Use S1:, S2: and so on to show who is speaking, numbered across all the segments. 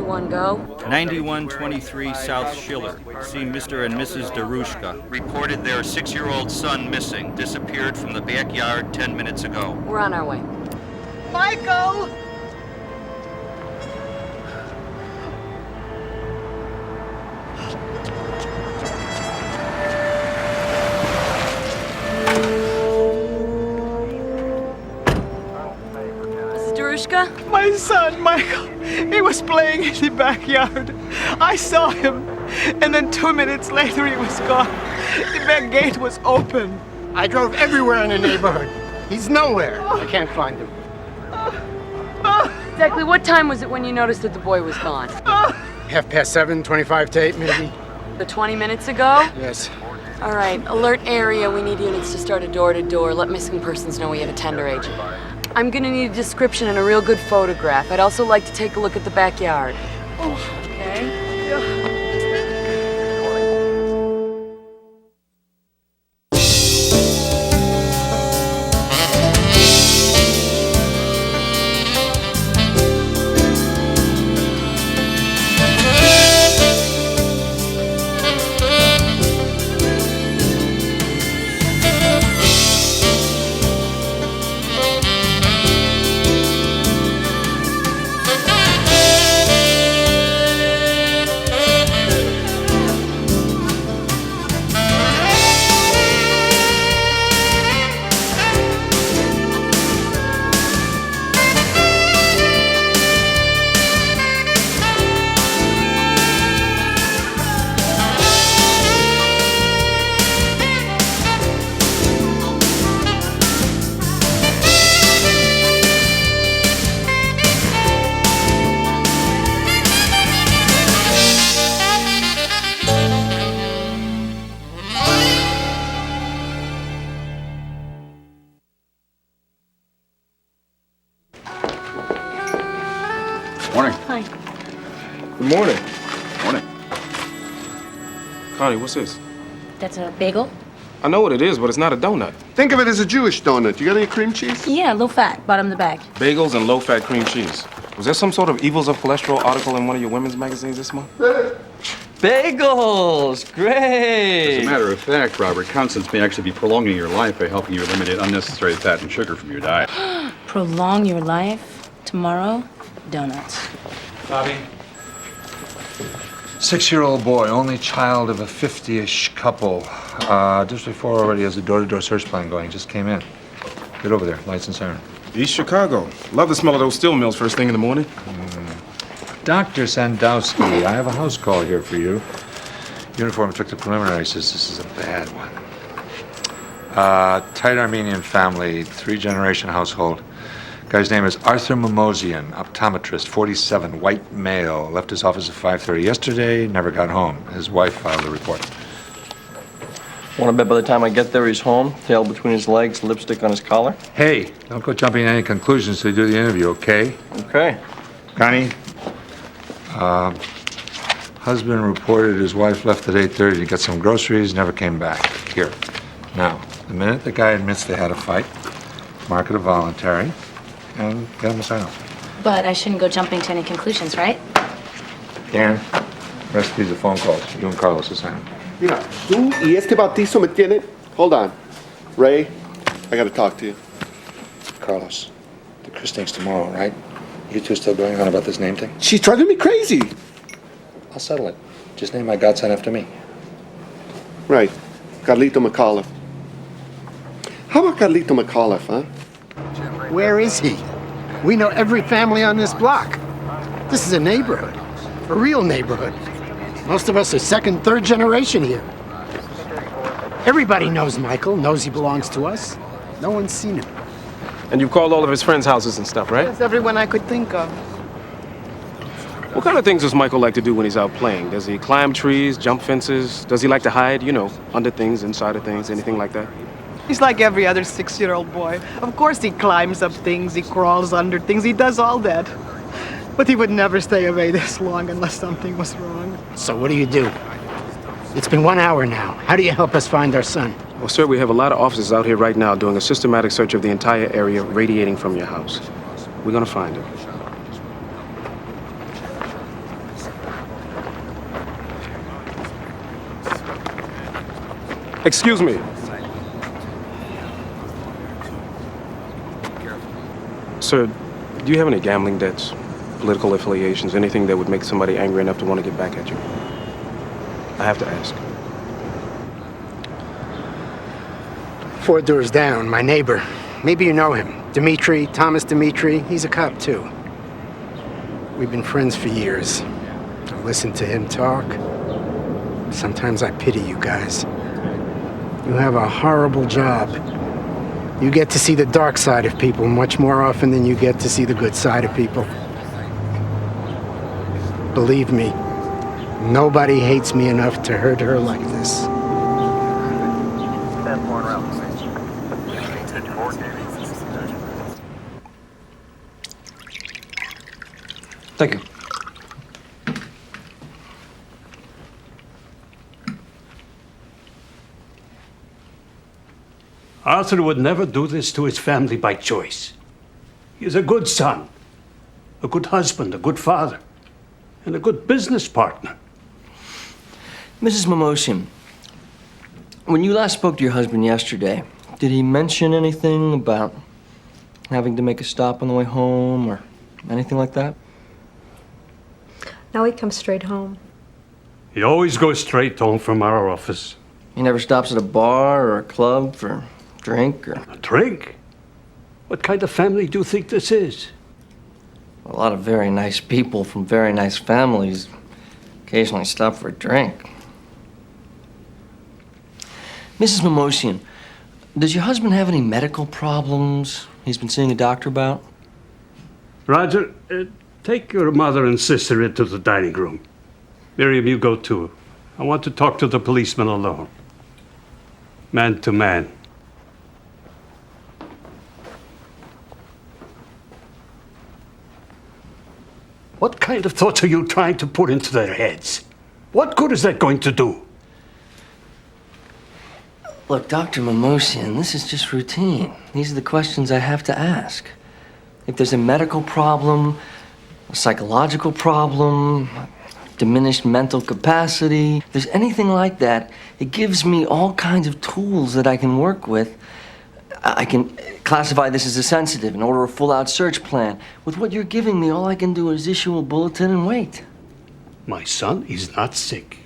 S1: 91 go.
S2: 9123 South Schiller. See Mr. and Mrs. Darushka. Reported their 6-year-old son missing. Disappeared from the backyard 10 minutes ago.
S1: We're on our way.
S3: Michael! My son, Michael, he was playing in the backyard. I saw him, and then 2 minutes later he was gone. The back gate was open.
S4: I drove everywhere in the neighborhood. He's nowhere. I can't find him.
S1: Exactly what time was it when you noticed that the boy was gone?
S4: 7:30, 25 to 8 maybe.
S1: The 20 minutes ago?
S4: Yes.
S1: All right, alert area. We need units to start a door-to-door. Let missing persons know we have a tender agent. I'm gonna need a description and a real good photograph. I'd also like to take a look at the backyard. Okay.
S5: Morning.
S1: Hi.
S6: Good morning.
S5: Morning.
S6: Connie, what's this?
S7: That's a bagel?
S6: I know what it is, but it's not a donut.
S8: Think of it as a Jewish donut. You got any cream cheese?
S7: Yeah, low fat, bottom of the bag.
S6: Bagels and low-fat cream cheese. Was there some sort of evils of cholesterol article in one of your women's magazines this month?
S9: Bagels! Great!
S5: As a matter of fact, Robert, Constance may actually be prolonging your life by helping you eliminate unnecessary fat and sugar from your diet.
S7: Prolong your life? Tomorrow? Donuts.
S6: Bobby?
S10: 6-year-old boy, only child of a 50-ish couple. District 4 already has a door-to-door search plan going. Just came in. Get over there. Lights and siren.
S6: East Chicago. Love the smell of those steel mills first thing in the morning.
S10: Dr. Sandowski, I have a house call here for you. Uniform took the preliminary, says this is a bad one. Tight Armenian family, 3-generation household. Guy's name is Arthur Mimosian, optometrist, 47, white male. Left his office at 5:30 yesterday, never got home. His wife filed a report.
S9: Want to bet by the time I get there he's home, tail between his legs, lipstick on his collar?
S10: Hey, don't go jumping to any conclusions till you do the interview, okay?
S9: Okay.
S10: Connie? Husband reported his wife left at 8:30 to get some groceries, never came back. Here. Now, the minute the guy admits they had a fight, mark it a voluntary, and get him a sign-off.
S7: But I shouldn't go jumping to any conclusions, right?
S10: Darren, rest of these are phone calls. You and Carlos are signing.
S8: Mira, tú y este bautizo me tiene. Hold on. Ray, I gotta talk to you.
S10: Carlos, the christening's tomorrow, right? You two still going on about this name thing?
S8: She's driving me crazy.
S10: I'll settle it. Just name my godson after me.
S8: Right. Carlito McAuliffe. How about Carlito McAuliffe, huh?
S4: Where is he? We know every family on this block. This is a neighborhood. A real neighborhood. Most of us are second, third generation here. Everybody knows Michael, knows he belongs to us. No one's seen him.
S6: And you called all of his friends' houses and stuff, right?
S3: That's everyone I could think of.
S6: What kind of things does Michael like to do when he's out playing? Does he climb trees, jump fences? Does he like to hide, under things, inside of things, anything like that?
S3: He's like every other 6-year-old boy. Of course he climbs up things, he crawls under things, he does all that. But he would never stay away this long unless something was wrong.
S4: So what do you do? It's been 1 hour now. How do you help us find our son?
S6: Well, sir, we have a lot of officers out here right now doing a systematic search of the entire area radiating from your house. We're gonna find him. Excuse me. Sir, do you have any gambling debts, political affiliations, anything that would make somebody angry enough to want to get back at you? I have to ask.
S4: 4 doors down, my neighbor. Maybe you know him. Dimitri, Thomas Dimitri. He's a cop, too. We've been friends for years. I listen to him talk. Sometimes I pity you guys. You have a horrible job. You get to see the dark side of people much more often than you get to see the good side of people. Believe me, nobody hates me enough to hurt her like this.
S9: Thank you.
S11: Arthur would never do this to his family by choice. He is a good son, a good husband, a good father, and a good business partner.
S9: Mrs. Mimosian, when you last spoke to your husband yesterday, did he mention anything about having to make a stop on the way home or anything like that?
S12: Now he comes straight home.
S11: He always goes straight home from our office.
S9: He never stops at a bar or a club for a drink or...
S11: A drink? What kind of family do you think this is?
S9: A lot of very nice people from very nice families occasionally stop for a drink. Mrs. Mimosian, does your husband have any medical problems he's been seeing a doctor about?
S11: Roger, take your mother and sister into the dining room. Miriam, you go too. I want to talk to the policeman alone. Man to man. What kind of thoughts are you trying to put into their heads? What good is that going to do?
S9: Look, Dr. Mimosian, this is just routine. These are the questions I have to ask. If there's a medical problem, a psychological problem, diminished mental capacity, if there's anything like that, it gives me all kinds of tools that I can work with. I can classify this as a sensitive and order a full-out search plan. With what you're giving me, all I can do is issue a bulletin and wait.
S11: My son is not sick.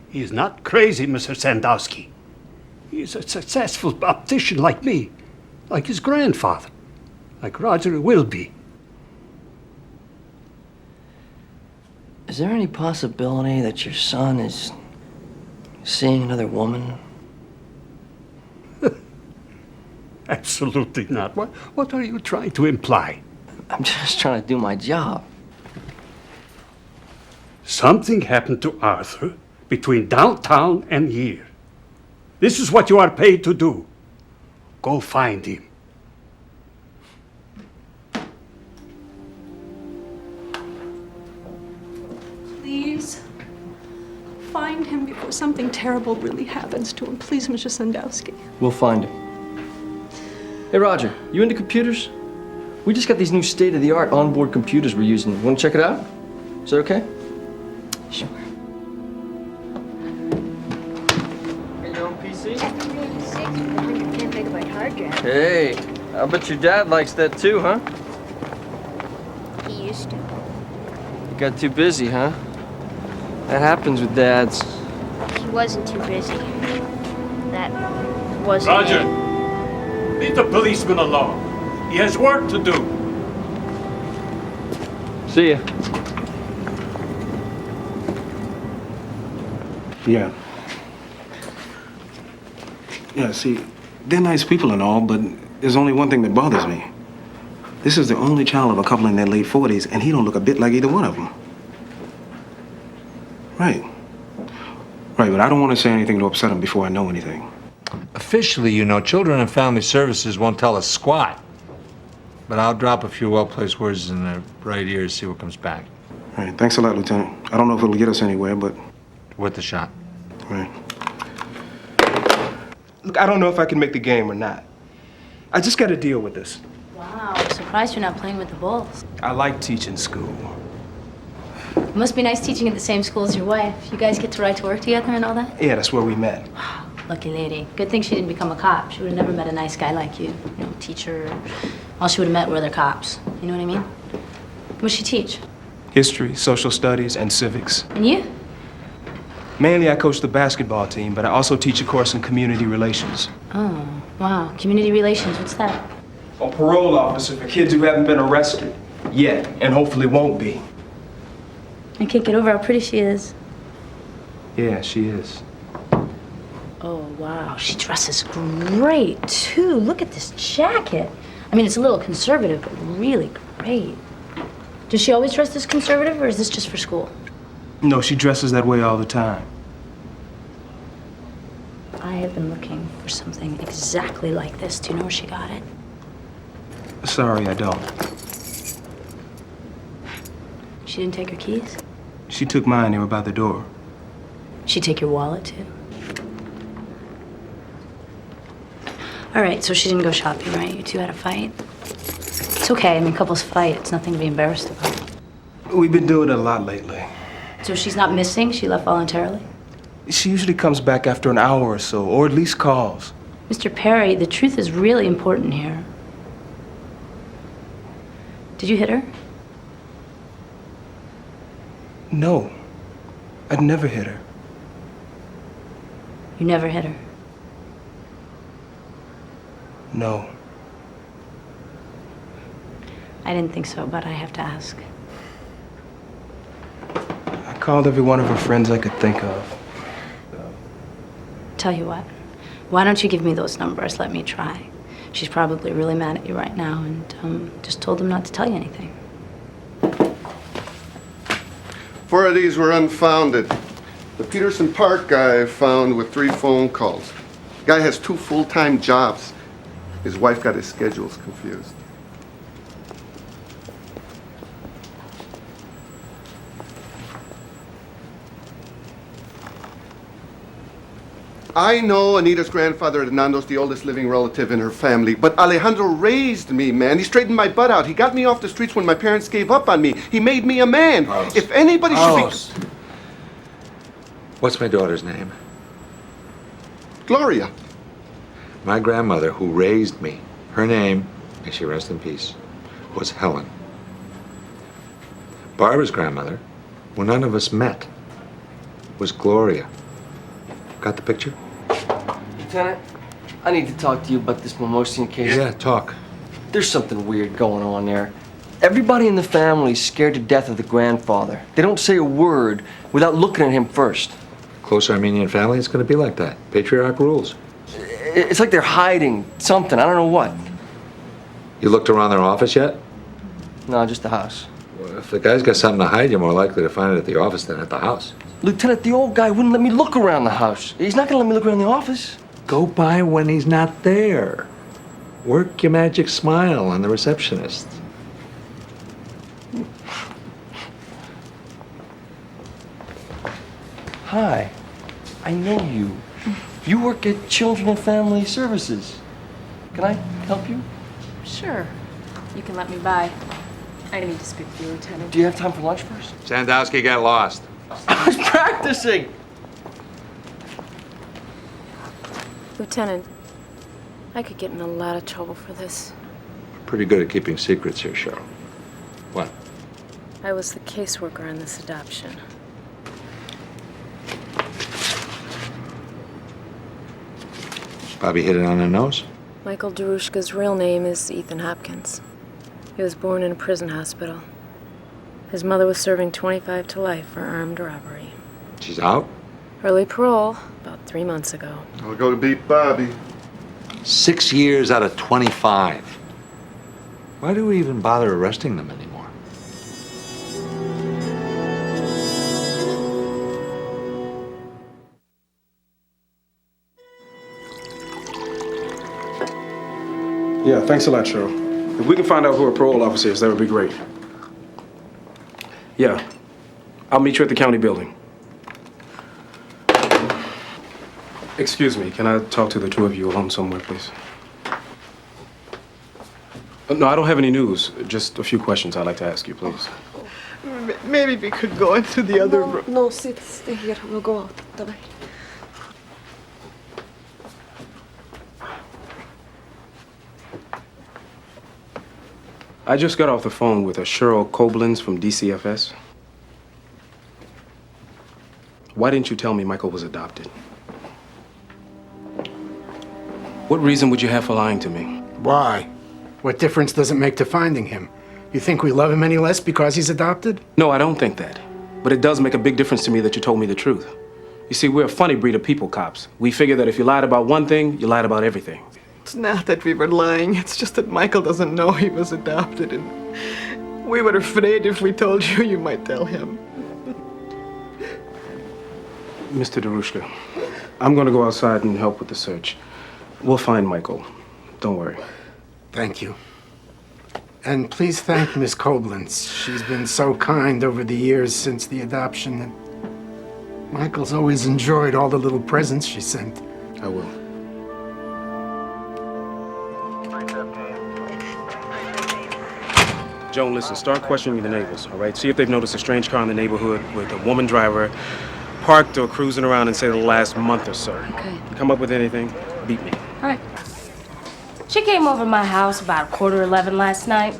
S11: He is not crazy, Mr. Sandowski. He is a successful optician like me, like his grandfather, like Roger will be.
S9: Is there any possibility that your son is seeing another woman?
S11: Absolutely not. What are you trying to imply?
S9: I'm just trying to do my job.
S11: Something happened to Arthur between downtown and here. This is what you are paid to do. Go find him.
S12: Please find him before something terrible really happens to him. Please, Mr. Sandowski.
S9: We'll find him. Hey, Roger, you into computers? We just got these new state-of-the-art onboard computers we're using. Want to check it out? Is that okay? Sure. Got your own PC?
S13: 110 megabyte hard drive.
S9: Hey, I bet your dad likes that too, huh?
S13: He used to.
S9: You got too busy, huh? That happens with dads.
S13: He wasn't too busy. That wasn't
S11: Roger,
S13: it.
S11: leave the policeman alone. He has work to do.
S9: See ya.
S6: Yeah. Yeah, see, they're nice people and all, but there's only one thing that bothers me. This is the only child of a couple in their late 40s, and he don't look a bit like either one of them. Right. Right, but I don't want to say anything to upset him before I know anything.
S10: Officially, you know, Children and Family Services won't tell us squat. But I'll drop a few well-placed words in their right ear to see what comes back.
S6: All right, thanks a lot, Lieutenant. I don't know if it'll get us anywhere, but...
S10: Worth a shot.
S6: All right. Look, I don't know if I can make the game or not. I just got to deal with this.
S7: Wow, I'm surprised you're not playing with the Bulls.
S6: I like teaching school.
S7: It must be nice teaching at the same school as your wife. You guys get to ride to work together and all that?
S6: Yeah, that's where we met.
S7: Lucky lady. Good thing she didn't become a cop. She would have never met a nice guy like you. You know, teacher. All she would have met were other cops. You know what I mean? What'd she teach?
S14: History, social studies, and civics.
S7: And you?
S14: Mainly, I coach the basketball team, but I also teach a course in community relations.
S7: Oh, wow. Community relations, what's that?
S14: A parole officer for kids who haven't been arrested yet, and hopefully won't be.
S7: I can't get over how pretty she is.
S14: Yeah, she is.
S7: Oh, wow. She dresses great, too. Look at this jacket. I mean, it's a little conservative, but really great. Does she always dress this conservative, or is this just for school?
S14: No, she dresses that way all the time.
S7: I have been looking for something exactly like this. Do you know where she got it?
S14: Sorry, I don't.
S7: She didn't take her keys?
S14: She took mine. They were by the door.
S7: She'd take your wallet, too? All right, so she didn't go shopping, right? You two had a fight? It's okay. I mean, couples fight. It's nothing to be embarrassed about.
S14: We've been doing it a lot lately.
S7: So she's not missing? She left voluntarily?
S14: She usually comes back after an hour or so, or at least calls.
S7: Mr. Perry, the truth is really important here. Did you hit her?
S14: No. I'd never hit her.
S7: You never hit her?
S14: No.
S7: I didn't think so, but I have to ask.
S14: I called every one of her friends I could think of.
S7: Tell you what, why don't you give me those numbers? Let me try. She's probably really mad at you right now, and just told them not to tell you anything.
S8: 4 of these were unfounded. The Peterson Park guy found with 3 phone calls. The guy has 2 full-time jobs. His wife got his schedules confused. I know Anita's grandfather, Hernando's the oldest living relative in her family, but Alejandro raised me, man. He straightened my butt out. He got me off the streets when my parents gave up on me. He made me a man.
S10: Carlos.
S8: If anybody
S10: Carlos.
S8: should be...
S10: What's my daughter's name?
S8: Gloria.
S10: My grandmother, who raised me, her name, may she rest in peace, was Helen. Barbara's grandmother, who none of us met, was Gloria. Got the picture?
S9: Lieutenant, I need to talk to you about this Mimosian case.
S10: Yeah, talk.
S9: There's something weird going on there. Everybody in the family's scared to death of the grandfather. They don't say a word without looking at him first.
S10: Close Armenian family, it's going to be like that. Patriarch rules.
S9: It's like they're hiding something. I don't know what.
S10: You looked around their office yet?
S9: No, just the house.
S10: Well, if the guy's got something to hide, you're more likely to find it at the office than at the house.
S9: Lieutenant, the old guy wouldn't let me look around the house. He's not going to let me look around the office.
S10: Go by when he's not there. Work your magic smile on the receptionist.
S9: Hi, I know you. You work at Children and Family Services. Can I help you?
S15: Sure. You can let me by. I need to speak to you, Lieutenant.
S9: Do you have time for lunch first?
S10: Sandowski got lost.
S9: I was practicing.
S15: Lieutenant, I could get in a lot of trouble for this.
S10: Pretty good at keeping secrets here, Cheryl. What?
S15: I was the caseworker on this adoption.
S10: Bobby hit it on the nose?
S15: Michael Darushka's real name is Ethan Hopkins. He was born in a prison hospital. His mother was serving 25 to life for armed robbery.
S10: She's out?
S15: Early parole, about 3 months ago.
S8: I'll go to beat Bobby.
S10: 6 years out of 25. Why do we even bother arresting them anymore?
S6: Yeah, thanks a lot, Cheryl. If we can find out who a parole officer is, that would be great. Yeah. I'll meet you at the county building. Excuse me, can I talk to the 2 of you alone somewhere, please? No, I don't have any news. Just a few questions I'd like to ask you, please.
S3: Maybe we could go into the other room.
S15: No, stay here. We'll go out. Давай.
S6: I just got off the phone with a Cheryl Koblenz from DCFS. Why didn't you tell me Michael was adopted? What reason would you have for lying to me?
S4: Why? What difference does it make to finding him? You think we love him any less because he's adopted?
S6: No, I don't think that. But it does make a big difference to me that you told me the truth. You see, we're a funny breed of people cops. We figure that if you lied about one thing, you lied about everything.
S3: It's not that we were lying. It's just that Michael doesn't know he was adopted, and we were afraid if we told you, you might tell him.
S6: Mr. Darushka, I'm going to go outside and help with the search. We'll find Michael. Don't worry.
S4: Thank you. And please thank Miss Koblenz. She's been so kind over the years since the adoption, and Michael's always enjoyed all the little presents she sent.
S6: I will. Joan, listen, start questioning the neighbors, all right? See if they've noticed a strange car in the neighborhood with a woman driver parked or cruising around in, say, the last month or so.
S7: Okay.
S6: Come up with anything, beat me.
S7: All right. She came over to my house about 11:15 last night.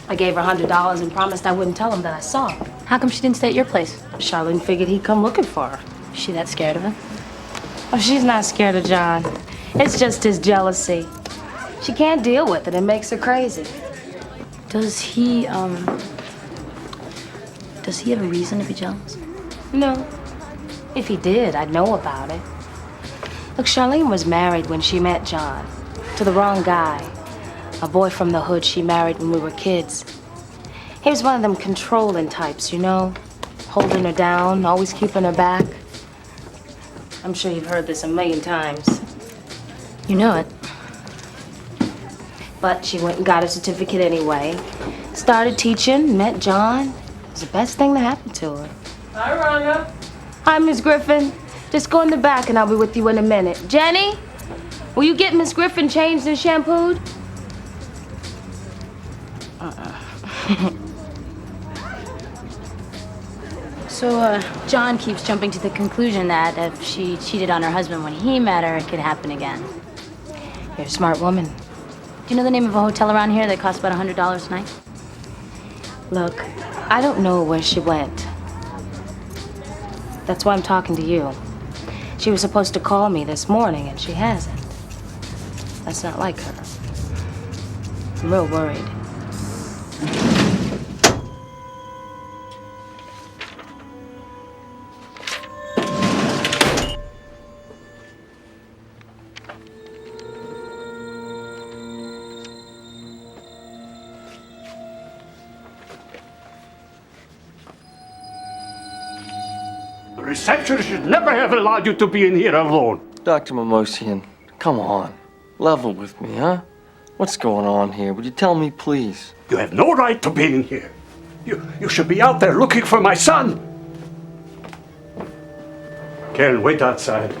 S7: I gave her $100 and promised I wouldn't tell him that I saw her.
S15: How come she didn't stay at your place?
S7: Charlene figured he'd come looking for her.
S15: Is she that scared of him?
S7: Oh, she's not scared of John. It's just his jealousy. She can't deal with it. It makes her crazy.
S15: Does he have a reason to be jealous?
S7: No. If he did, I'd know about it. Look, Charlene was married when she met John. To the wrong guy. A boy from the hood she married when we were kids. He was one of them controlling types, you know? Holding her down, always keeping her back. I'm sure you've heard this a million times.
S15: You know it.
S7: But she went and got a certificate anyway. Started teaching, met John. It was the best thing that happened to her. Hi, Rhonda. Hi, Miss Griffin. Just go in the back and I'll be with you in a minute. Jenny, will you get Miss Griffin changed and shampooed?
S15: So, John keeps jumping to the conclusion that if she cheated on her husband when he met her, it could happen again.
S7: You're a smart woman.
S15: Do you know the name of a hotel around here that costs about $100 a night?
S7: Look, I don't know where she went. That's why I'm talking to you. She was supposed to call me this morning, and she hasn't. That's not like her. I'm real worried.
S11: The receptionist should never have allowed you to be in here alone.
S9: Dr. Mimosian, come on. Level with me, huh? What's going on here? Would you tell me, please?
S11: You have no right to be in here. You should be out there looking for my son. Karen, wait outside.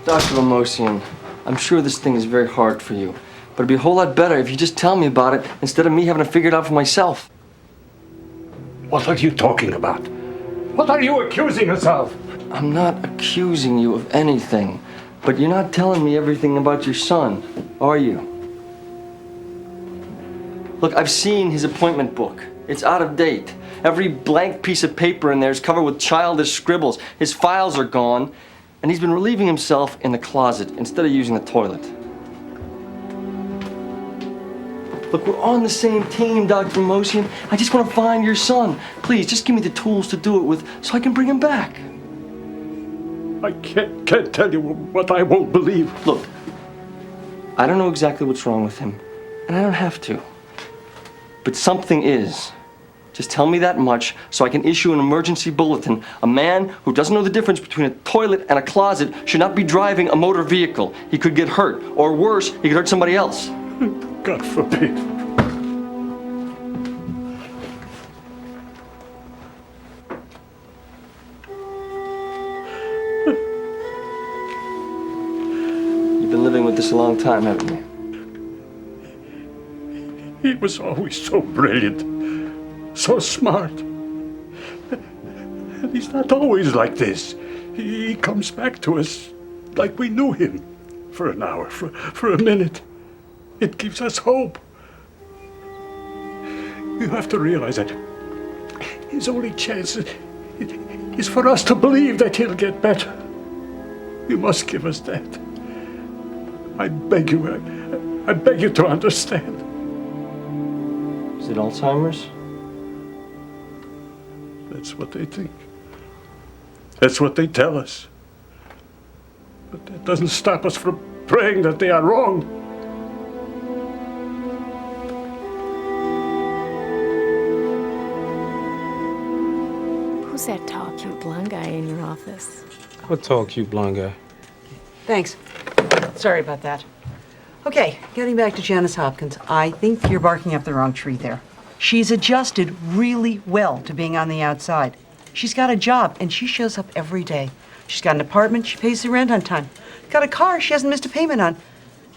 S9: Dr. Mimosian, I'm sure this thing is very hard for you, but it'd be a whole lot better if you just tell me about it instead of me having to figure it out for myself.
S11: What are you talking about? What are you accusing us of?
S9: I'm not accusing you of anything, but you're not telling me everything about your son, are you? Look, I've seen his appointment book. It's out of date. Every blank piece of paper in there is covered with childish scribbles. His files are gone, and he's been relieving himself in the closet instead of using the toilet. Look, we're on the same team, Dr. Mimosian. I just want to find your son. Please, just give me the tools to do it with so I can bring him back.
S11: I can't tell you what I won't believe.
S9: Look, I don't know exactly what's wrong with him, and I don't have to. But something is. Just tell me that much so I can issue an emergency bulletin. A man who doesn't know the difference between a toilet and a closet should not be driving a motor vehicle. He could get hurt, or worse, he could hurt somebody else.
S11: God forbid.
S9: You've been living with this a long time, haven't you?
S11: He was always so brilliant, so smart. And he's not always like this. He comes back to us like we knew him for an hour, for a minute. It gives us hope. You have to realize that his only chance is for us to believe that he'll get better. You must give us that. I beg you to understand.
S9: Is it Alzheimer's?
S11: That's what they think. That's what they tell us. But that doesn't stop us from praying that they are wrong.
S15: Who's that tall, cute blonde guy in your office?
S6: What tall, cute blonde guy?
S16: Thanks. Sorry about that. Okay, getting back to Janice Hopkins, I think you're barking up the wrong tree there. She's adjusted really well to being on the outside. She's got a job, and she shows up every day. She's got an apartment, she pays the rent on time. Got a car she hasn't missed a payment on.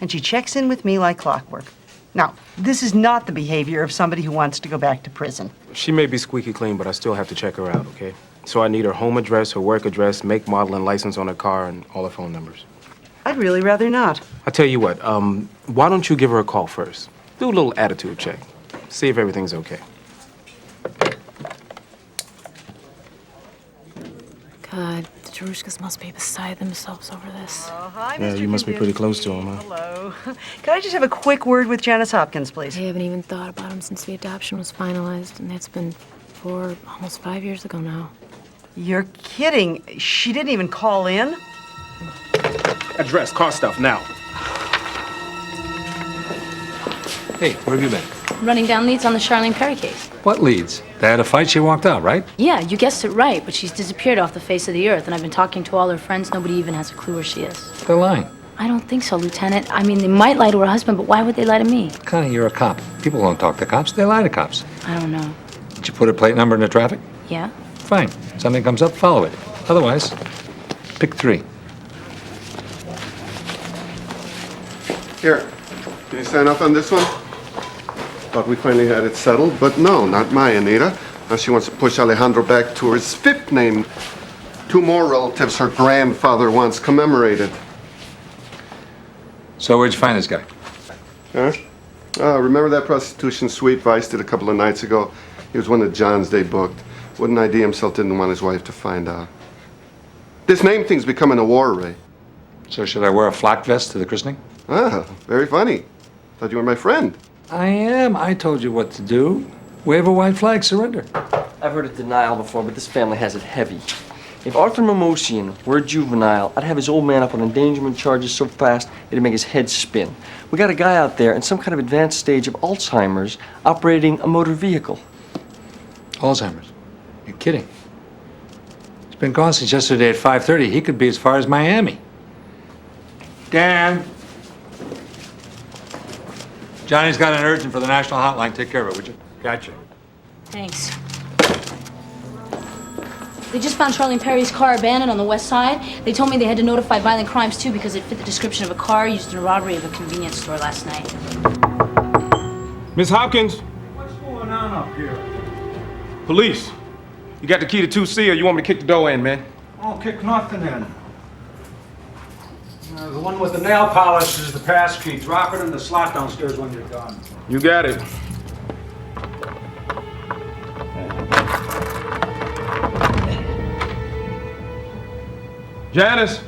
S16: And she checks in with me like clockwork. Now, this is not the behavior of somebody who wants to go back to prison.
S6: She may be squeaky clean, but I still have to check her out, okay? So I need her home address, her work address, make, model, and license on her car, and all her phone numbers.
S16: I'd really rather not.
S6: I tell you what, why don't you give her a call first? Do a little attitude check. See if everything's okay.
S15: God, the Darushkas must be beside themselves over this.
S16: Oh, hi,
S6: Yeah,
S16: Mr.
S6: you must be
S16: Kudin.
S6: pretty close to him, huh?
S16: Hello. Can I just have a quick word with Janice Hopkins, please?
S15: I haven't even thought about him since the adoption was finalized, and that's been almost 5 years ago now.
S16: You're kidding. She didn't even call in?
S6: Address, car stuff, now.
S10: Hey, where have you been?
S7: Running down leads on the Charlene Perry case.
S10: What leads? They had a fight, she walked out, right?
S7: Yeah, you guessed it right, but she's disappeared off the face of the earth, and I've been talking to all her friends. Nobody even has a clue where she is.
S10: They're lying.
S7: I don't think so, Lieutenant. I mean, they might lie to her husband, but why would they lie to me?
S10: Connie, you're a cop. People don't talk to cops, they lie to cops.
S7: I don't know.
S10: Did you put a plate number in the traffic?
S7: Yeah?
S10: Fine. Something comes up, follow it. Otherwise, pick 3.
S8: Here, can you sign off on this one? Thought we finally had it settled, but no, not my Anita. Now she wants to push Alejandro back to his 5th name. 2 more relatives her grandfather once commemorated.
S10: So where'd you find this guy?
S8: Huh? Remember that prostitution suite Vice did a couple of nights ago? He was one of John's they booked. Wouldn't ID himself, didn't want his wife to find out. This name thing's becoming a war, Ray.
S10: So should I wear a flak vest to the christening?
S8: Ah, very funny. Thought you were my friend.
S10: I am. I told you what to do. Wave a white flag, surrender.
S9: I've heard of denial before, but this family has it heavy. If Arthur Mimosian were a juvenile, I'd have his old man up on endangerment charges so fast it'd make his head spin. We got a guy out there in some kind of advanced stage of Alzheimer's operating a motor vehicle.
S10: Alzheimer's? You're kidding. He's been gone since yesterday at 5:30. He could be as far as Miami. Dan. Johnny's got an urgent for the national hotline. Take care of it, would you?
S11: Gotcha.
S7: Thanks. They just found Charlene Perry's car abandoned on the west side. They told me they had to notify violent crimes, too, because it fit the description of a car used in a robbery of a convenience store last night.
S6: Miss Hopkins,
S11: What's going on up here?
S6: police. You got the key to 2C, or you want me to kick the door in, man?
S11: Oh, kick nothing in. The one with the nail polish is the pass key. Drop it in the slot downstairs when you're done.
S6: You got it. Janice.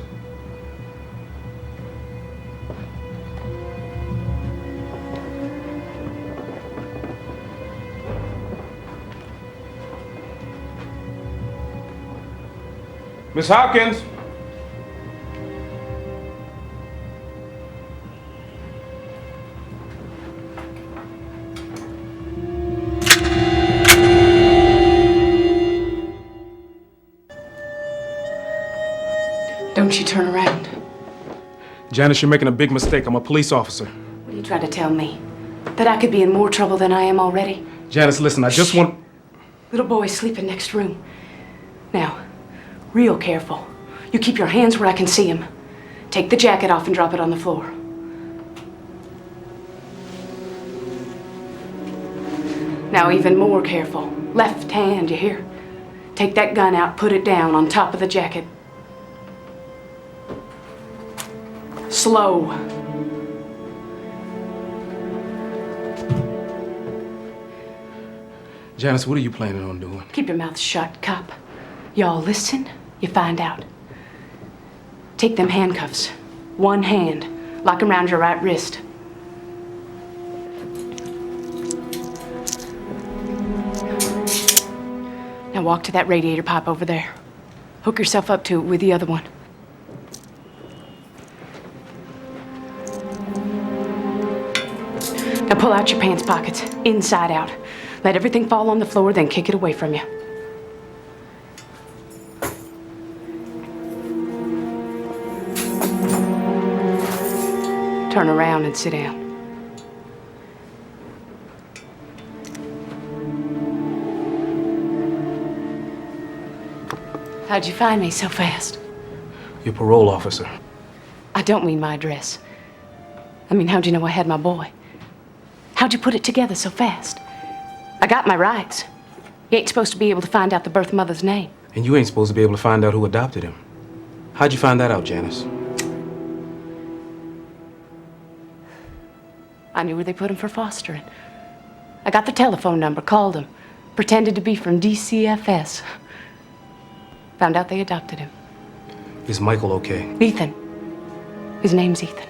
S6: Miss Hopkins.
S17: Don't you turn around.
S6: Janice, you're making a big mistake. I'm a police officer.
S17: What are you trying to tell me? That I could be in more trouble than I am already?
S6: Janice, listen, I just want...
S17: Little boy's sleeping next room. Now, real careful. You keep your hands where I can see him. Take the jacket off and drop it on the floor. Now, even more careful. Left hand, you hear? Take that gun out, put it down on top of the jacket. Slow.
S14: Janice, what are you planning on doing?
S17: Keep your mouth shut, cop. Y'all listen, you find out. Take them handcuffs. One hand. Lock 'em around your right wrist. Now walk to that radiator pipe over there. Hook yourself up to it with the other one. Now pull out your pants pockets, inside out. Let everything fall on the floor, then kick it away from you. Turn around and sit down. How'd you find me so fast?
S14: Your parole officer.
S17: I don't mean my address. I mean, how'd you know I had my boy? How'd you put it together so fast? I got my rights. You ain't supposed to be able to find out the birth mother's name.
S14: And you ain't supposed to be able to find out who adopted him. How'd you find that out, Janice?
S17: I knew where they put him for fostering. I got the telephone number, called him, pretended to be from DCFS. Found out they adopted him.
S14: Is Michael okay?
S17: Ethan. His name's Ethan.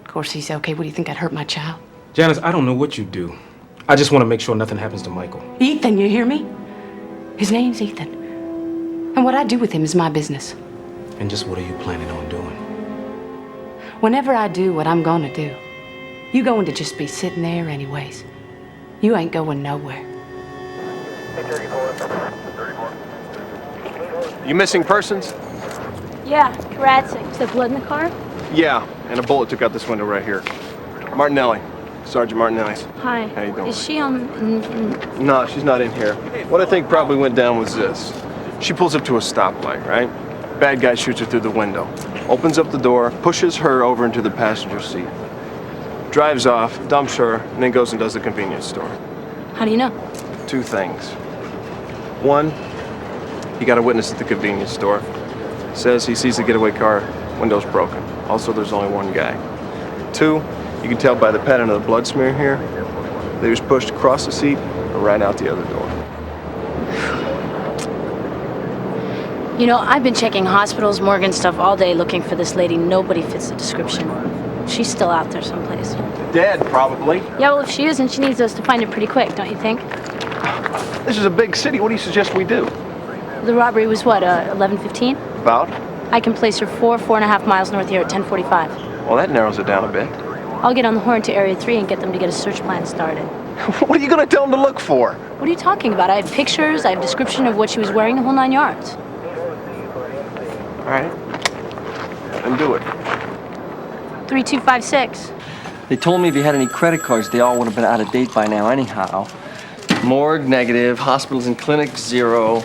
S17: Of course he's okay. What do you think, I'd hurt my child?
S14: Janice, I don't know what you do. I just want to make sure nothing happens to Michael.
S17: Ethan, you hear me? His name's Ethan. And what I do with him is my business.
S14: And just what are you planning on doing?
S17: Whenever I do what I'm gonna do, you going to just be sitting there anyways. You ain't going nowhere.
S18: You missing persons?
S13: Yeah, Karadzic. Is there blood in the car?
S18: Yeah, and a bullet took out this window right here. Martinelli. Sergeant Martinelli.
S13: Hi.
S18: How you doing?
S13: Is she on...
S18: No, she's not in here. What I think probably went down was this. She pulls up to a stoplight, right? Bad guy shoots her through the window. Opens up the door, pushes her over into the passenger seat. Drives off, dumps her, and then goes and does the convenience store.
S13: How do you know?
S18: Two things. One, he got a witness at the convenience store. Says he sees the getaway car, window's broken. Also, there's only one guy. Two, you can tell by the pattern of the blood smear here that he was pushed across the seat or right out the other door.
S13: You know, I've been checking hospitals, morgue and stuff all day looking for this lady. Nobody fits the description. She's still out there someplace.
S18: Dead, probably.
S13: Yeah, well, if she isn't, she needs us to find her pretty quick, don't you think?
S18: This is a big city. What do you suggest we do?
S13: The robbery was what, 11:15?
S18: About?
S13: I can place her 4.5 miles north here at 10:45.
S18: Well, that narrows it down a bit.
S13: I'll get on the horn to Area 3 and get them to get a search plan started.
S18: What are you going to tell them to look for?
S13: What are you talking about? I have pictures, I have description of what she was wearing, the whole 9 yards.
S18: All right. Then do it.
S13: 3256.
S9: They told me if you had any credit cards, they all would have been out of date by now anyhow. Morgue, negative. Hospitals and clinics, 0.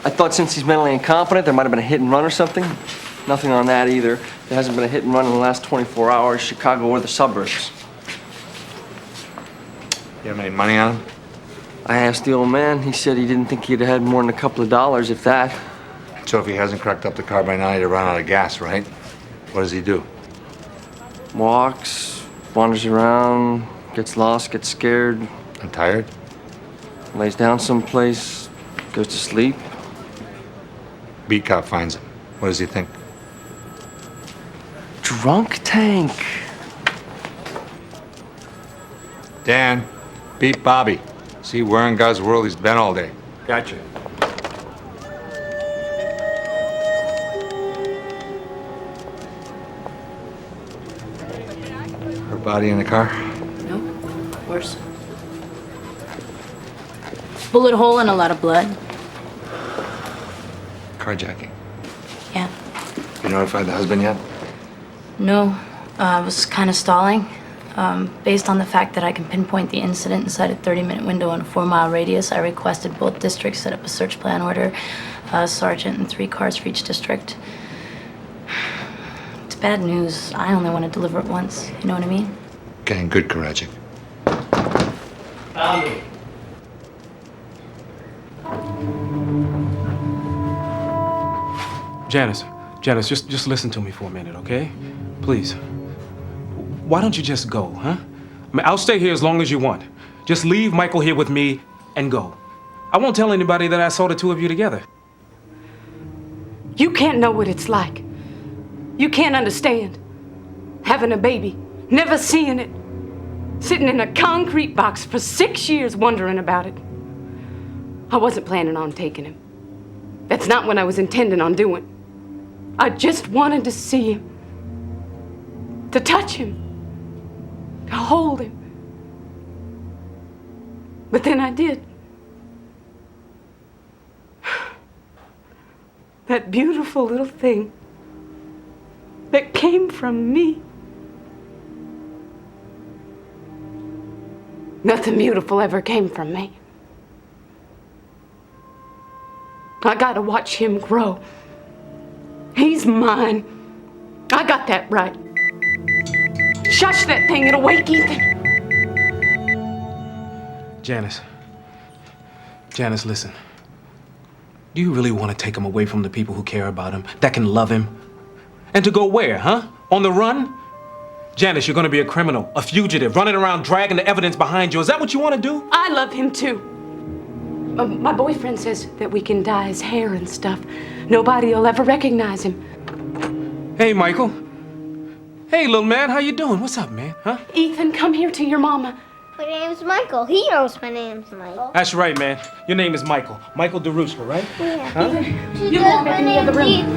S9: I thought since he's mentally incompetent, there might have been a hit and run or something. Nothing on that either. There hasn't been a hit and run in the last 24 hours, Chicago or the suburbs.
S10: You have any money on him?
S9: I asked the old man. He said he didn't think he'd had more than a couple of dollars, if that.
S10: So if he hasn't cracked up the car by now, he'd have run out of gas, right? What does he do?
S9: Walks, wanders around, gets lost, gets scared.
S10: And tired?
S9: Lays down someplace, goes to sleep.
S10: Beat cop finds him. What does he think?
S9: Drunk tank.
S10: Dan, beat Bobby. See where in God's world he's been all day.
S14: Gotcha.
S10: Her body in the car?
S13: No, worse. Bullet hole and a lot of blood.
S10: Carjacking.
S13: Yeah.
S10: You notified the husband yet?
S13: No, I was kind of stalling. Based on the fact that I can pinpoint the incident inside a 30-minute window in a 4-mile radius, I requested both districts set up a search plan order, a sergeant and 3 cars for each district. It's bad news. I only want to deliver it once. You know what I mean?
S10: Getting good, Karadzic.
S14: Janice, just listen to me for a minute, okay? Please. Why don't you just go, huh? I mean, I'll stay here as long as you want. Just leave Michael here with me, and go. I won't tell anybody that I saw the two of you together.
S17: You can't know what it's like. You can't understand. Having a baby, never seeing it. Sitting in a concrete box for 6 years wondering about it. I wasn't planning on taking him. That's not what I was intending on doing. I just wanted to see him. To touch him. To hold him. But then I did. That beautiful little thing that came from me. Nothing beautiful ever came from me. I gotta watch him grow. He's mine. I got that right. Shush that thing, it'll wake Ethan.
S14: Janice, listen. Do you really want to take him away from the people who care about him, that can love him? And to go where, huh? On the run? Janice, you're gonna be a criminal, a fugitive, running around dragging the evidence behind you. Is that what you want to do?
S17: I love him too. My boyfriend says that we can dye his hair and stuff. Nobody will ever recognize him.
S14: Hey, Michael. Hey, little man, how you doing? What's up, man? Huh?
S17: Ethan, come here to your mama.
S19: My name's Michael. He knows my name's Michael.
S14: That's right, man. Your name is Michael. Michael DeRuska, right?
S19: Yeah.
S14: Huh?
S17: You go back in the other room.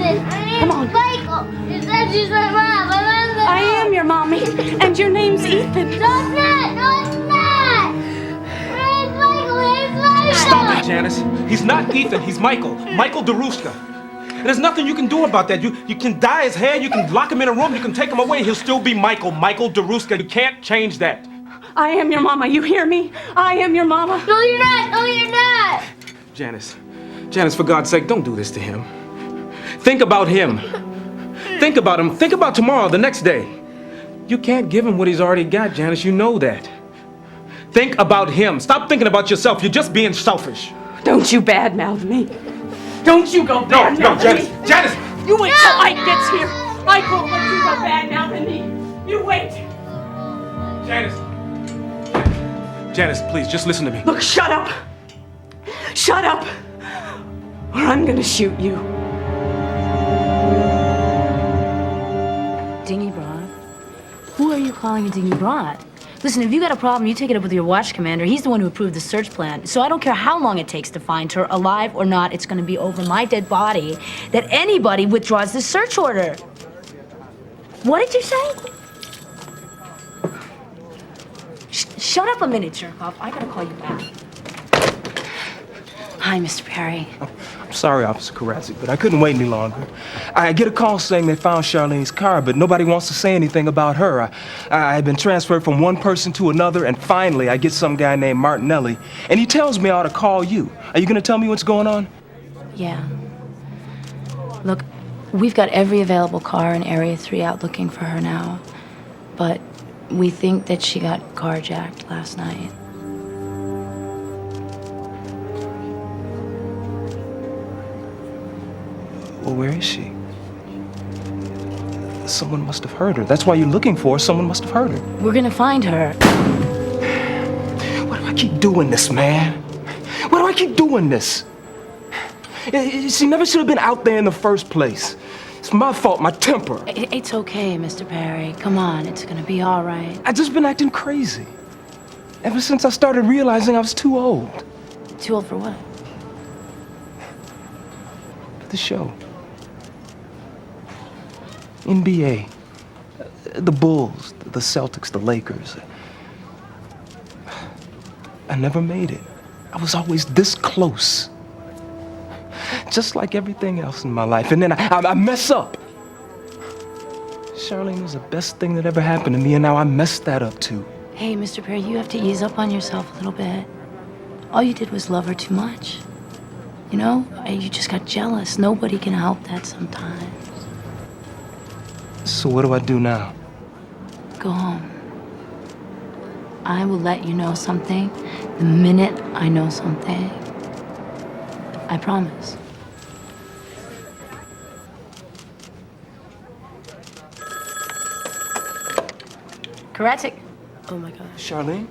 S19: Come on. Michael. Is that just my mom?
S17: I am your mommy, and your name's Ethan.
S19: No, it's not. No, it's not. My name's Michael. My name's Michael.
S14: Stop it, Janice. He's not Ethan. He's Michael. Michael DeRuska. And there's nothing you can do about that. You can dye his hair. You can lock him in a room. You can take him away. He'll still be Michael. Michael DeRuska. You can't change that.
S17: I am your mama. You hear me? I am your mama.
S19: No, you're not. No, you're not.
S14: Janice, for God's sake, don't do this to him. Think about him. Think about him. Think about tomorrow, the next day. You can't give him what he's already got, Janice. You know that. Think about him. Stop thinking about yourself. You're just being selfish.
S17: Don't you badmouth me. Don't you go badmouth me.
S14: No, Janice. Janice!
S17: You wait till Ike gets here. Ike won't let you go badmouthing me. You wait.
S14: Janice, please, just listen to me.
S17: Look, shut up. Shut up. Or I'm gonna shoot you.
S7: Dingy Broad? Who are you calling a Dingy Broad? Listen, if you got a problem, you take it up with your watch commander. He's the one who approved the search plan. So I don't care how long it takes to find her, alive or not, it's gonna be over my dead body that anybody withdraws this search order. What did you say? Shut up a minute, jerk-off. I gotta call you back. Hi, Mr. Perry.
S14: I'm sorry, Officer Karatzik, but I couldn't wait any longer. I get a call saying they found Charlene's car, but nobody wants to say anything about her. I've been transferred from one person to another, and finally I get some guy named Martinelli, and he tells me I ought to call you. Are you gonna tell me what's going on?
S13: Yeah. Look, we've got every available car in Area 3 out looking for her now, but we think that she got carjacked last night.
S14: Well, where is she? Someone must have heard her. That's why you're looking for her. Someone must have heard her.
S13: We're gonna find her.
S14: Why do I keep doing this, man? Why do I keep doing this? She never should have been out there in the first place. It's my fault, my temper.
S13: It's okay, Mr. Perry. Come on, it's gonna be all right.
S14: I've just been acting crazy. Ever since I started realizing I was too old.
S13: Too old for what?
S14: For the show. NBA. The Bulls, the Celtics, the Lakers. I never made it. I was always this close. Just like everything else in my life. And then I mess up. Charlene was the best thing that ever happened to me, and now I messed that up too.
S13: Hey, Mr. Perry, you have to ease up on yourself a little bit. All you did was love her too much. You know, you just got jealous. Nobody can help that sometimes.
S14: So what do I do now?
S13: Go home. I will let you know something the minute I know something. I promise.
S7: Karatzik.
S13: Oh my God.
S14: Charlene?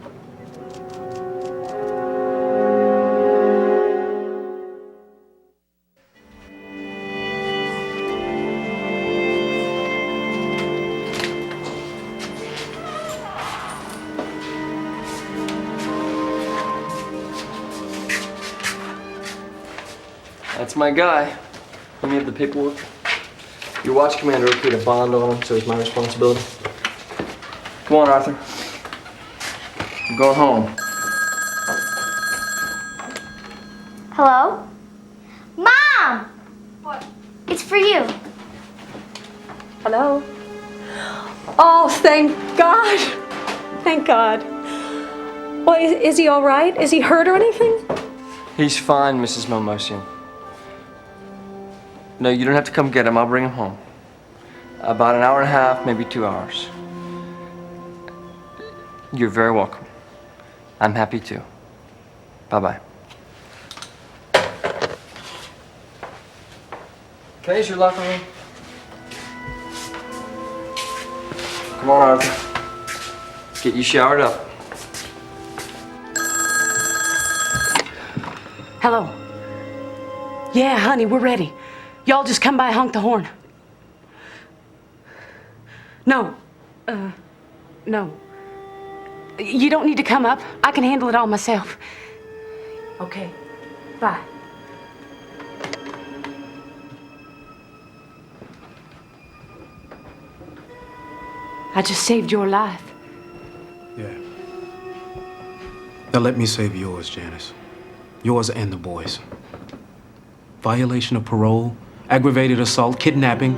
S9: That's my guy. Let me have the paperwork. Your watch commander okayed a bond on him, so it's my responsibility. Come on, Arthur. I'm going home.
S19: Hello? Mom! What? It's for you.
S12: Hello? Oh, thank God. Thank God. Well, is he all right? Is he hurt or anything?
S9: He's fine, Mrs. Melmosian. No, you don't have to come get him. I'll bring him home. About an hour and a half, maybe 2 hours. You're very welcome. I'm happy too. Bye-bye. Can I use your locker room? Come on, Arthur. Get you showered up.
S17: Hello. Yeah, honey, we're ready. Y'all just come by, honk the horn. No. No. You don't need to come up. I can handle it all myself. Okay. Bye. I just saved your life.
S6: Yeah. Now let me save yours, Janice. Yours and the boys. Violation of parole, aggravated assault, kidnapping,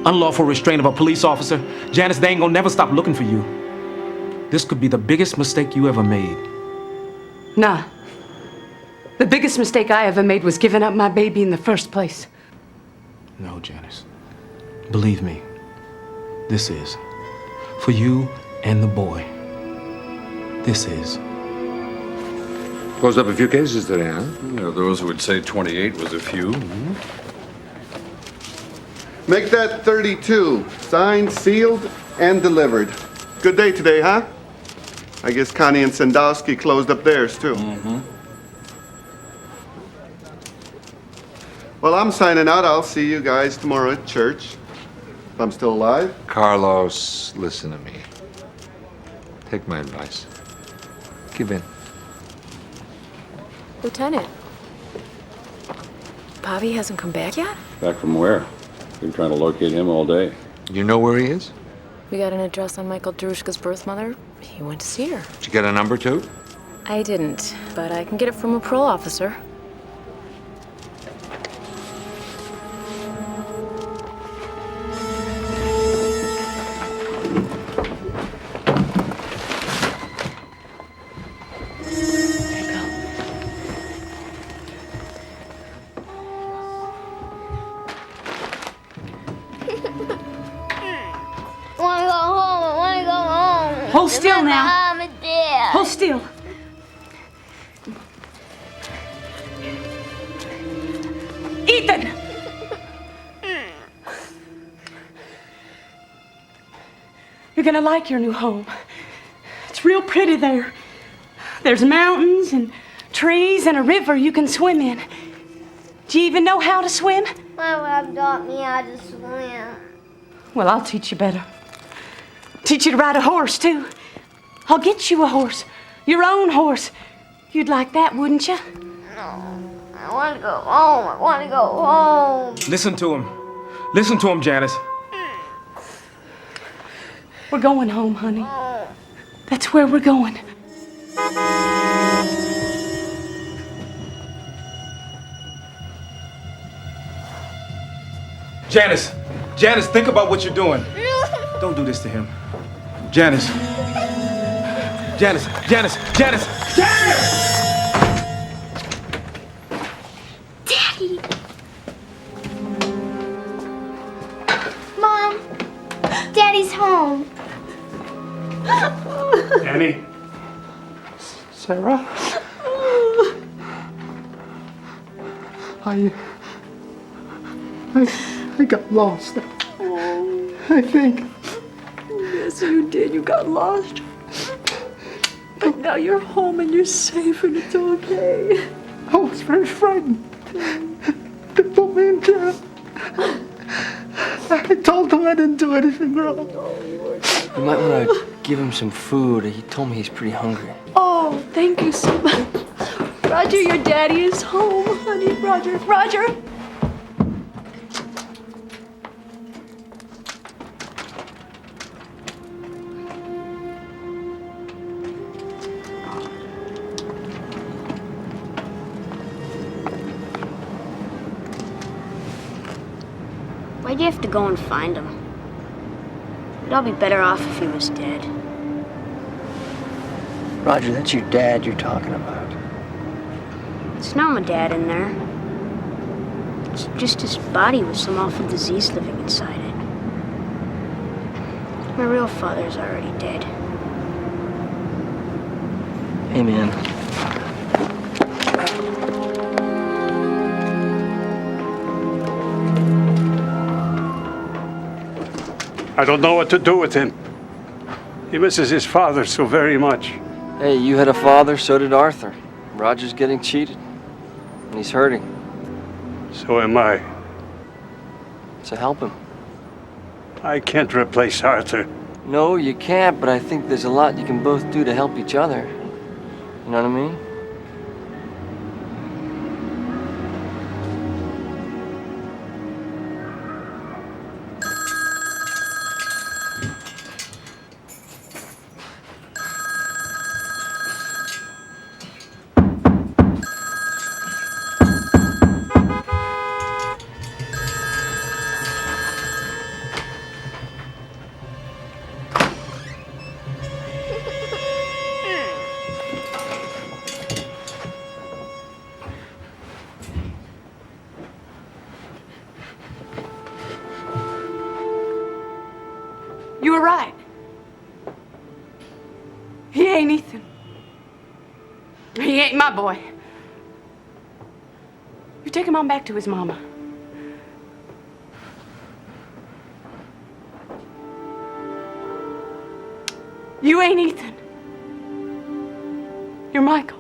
S6: unlawful restraint of a police officer. Janice, they ain't gonna never stop looking for you. This could be the biggest mistake you ever made.
S17: Nah. The biggest mistake I ever made was giving up my baby in the first place.
S6: No, Janice. Believe me, this is. For you and the boy. This is.
S10: Closed up a few cases today, huh?
S5: Yeah, those who would say 28 was a few.
S8: Make that 32. Signed, sealed, and delivered. Good day today, huh? I guess Connie and Sandowski closed up theirs, too. Well, I'm signing out. I'll see you guys tomorrow at church. If I'm still alive.
S10: Carlos, listen to me. Take my advice. Give in.
S15: Lieutenant, Bobby hasn't come back yet?
S5: Back from where? Been trying to locate him all day.
S10: You know where he is?
S15: We got an address on Michael Drushka's birth mother. He went to see her.
S10: Did you get a number too?
S15: I didn't, but I can get it from a parole officer.
S17: Hold still now.
S19: Mom and Dad.
S17: Hold still. Ethan! You're gonna like your new home. It's real pretty there. There's mountains and trees and a river you can swim in. Do you even know how to swim?
S19: My mom taught me how to swim.
S17: Well, I'll teach you better. Teach you to ride a horse, too. I'll get you a horse. Your own horse. You'd like that, wouldn't you?
S19: No. I want to go home. I want to go home.
S14: Listen to him. Listen to him, Janice.
S17: We're going home, honey. That's where we're going.
S14: Janice! Janice, think about what you're doing. Don't do this to him. Janice. Janice! Janice! Janice! Janice!
S19: Daddy! Mom! Daddy's home.
S11: Annie?
S3: Sarah? I got lost. I think.
S12: Yes, you did. You got lost. But now you're home and you're safe and it's okay.
S3: I was very frightened. They put me in jail. I told them I didn't do anything wrong.
S9: You might want to give him some food. He told me he's pretty hungry.
S12: Oh, thank you so much. Roger, your daddy is home, honey.
S7: Roger, Roger!
S20: Why'd you have to go and find him? We'd all be better off if he was dead.
S9: Roger, that's your dad you're talking about.
S20: It's not my dad in there. It's just his body with some awful disease living inside it. My real father's already dead.
S9: Hey, man.
S11: I don't know what to do with him. He misses his father so very much.
S9: Hey, you had a father, so did Arthur. Roger's getting cheated. And he's hurting.
S11: So am I.
S9: So help him.
S11: I can't replace Arthur.
S9: No, you can't, but I think there's a lot you can both do to help each other. You know what I mean?
S17: You were right. He ain't Ethan. He ain't my boy. You take him on back to his mama. You ain't Ethan. You're Michael.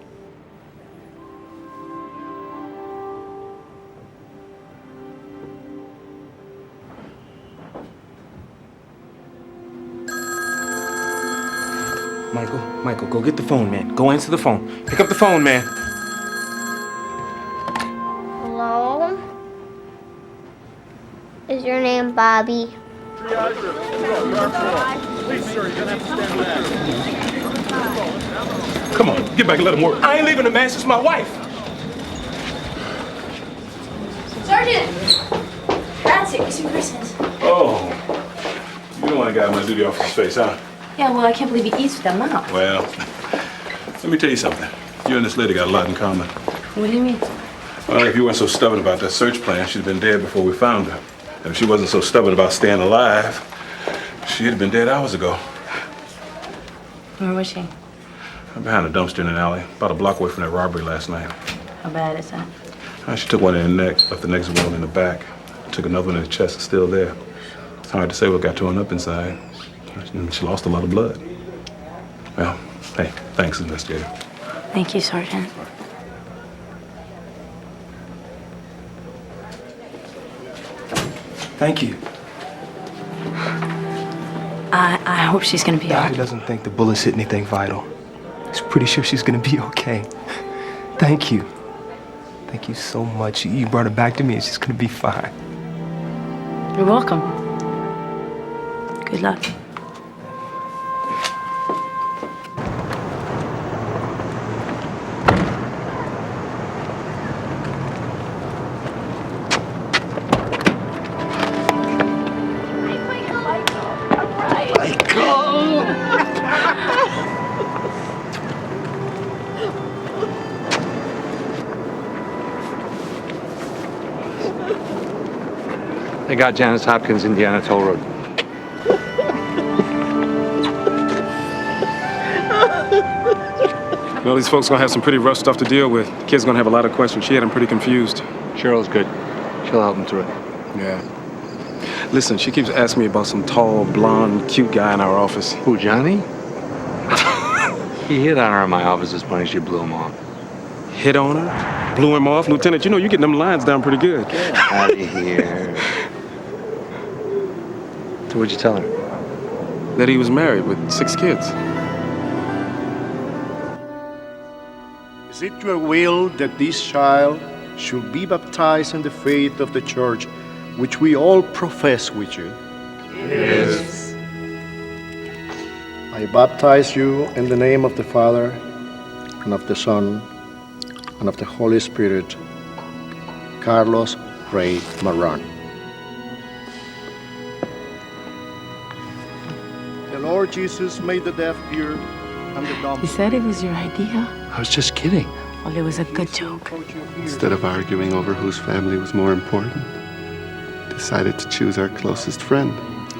S6: Michael, go get the phone, man. Go answer the phone. Pick up the phone, man.
S19: Hello? Is your name Bobby?
S14: Come on, get back and let him work. I ain't leaving the man, she's my wife.
S13: Sergeant! That's it, MissingPersons.
S21: Oh, you the one that got my duty officer's face, huh?
S13: Yeah, well, I can't believe he eats with them now.
S21: Well, let me tell you something. You and this lady got a lot in common.
S13: What do you mean?
S21: Well, if you weren't so stubborn about that search plan, she'd have been dead before we found her. And if she wasn't so stubborn about staying alive, she'd have been dead hours ago.
S13: Where was she?
S21: Behind a dumpster in an alley, about a block away from that robbery last night.
S13: How bad is that?
S21: She took one in the neck, left the next one in the back. Took another one in the chest, it's still there. It's hard to say what got torn up inside. She lost a lot of blood. Well, hey, thanks, investigator.
S13: Thank you, Sergeant.
S14: Thank you.
S13: I hope she's gonna be
S14: He
S13: alright.
S14: doesn't think the bullets hit anything vital. He's pretty sure she's gonna be okay. Thank you. Thank you so much. You brought her back to me and she's gonna be fine.
S13: You're welcome. Good luck.
S10: They got Janice Hopkins, Indiana Toll Road.
S6: Well, these folks gonna have some pretty rough stuff to deal with. The kid's gonna have a lot of questions. She had him pretty confused.
S10: Cheryl's good. She'll help him through it.
S6: Yeah. Listen, she keeps asking me about some tall, blonde, cute guy in our office.
S10: Who, Johnny? He hit on her in my office this morning. She blew him off.
S6: Hit on her? Blew him off? Lieutenant, you know you getting them lines down pretty good.
S10: Get out of here. So what'd you tell her?
S6: That he was married with 6 kids.
S11: Is it your will that this child
S2: should be baptized in the faith of the church, which we all profess with you.
S8: Yes.
S2: I baptize you in the name of the Father, and of the Son, and of the Holy Spirit. Carlos Rey Marran. The Lord Jesus made the deaf hear and the dumb.
S22: You said it was your idea.
S8: I was just kidding.
S22: Well, it was a good joke.
S8: Instead of arguing over whose family was more important, decided to choose our closest friend.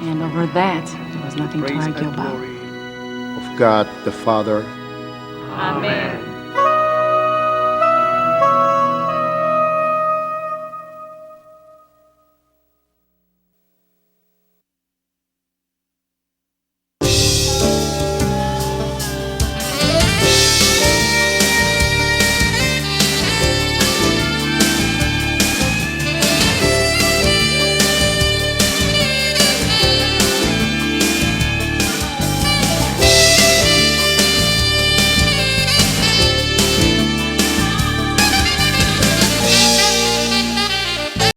S22: And over that, there was nothing to argue about.
S2: Of God the Father.
S22: Amen.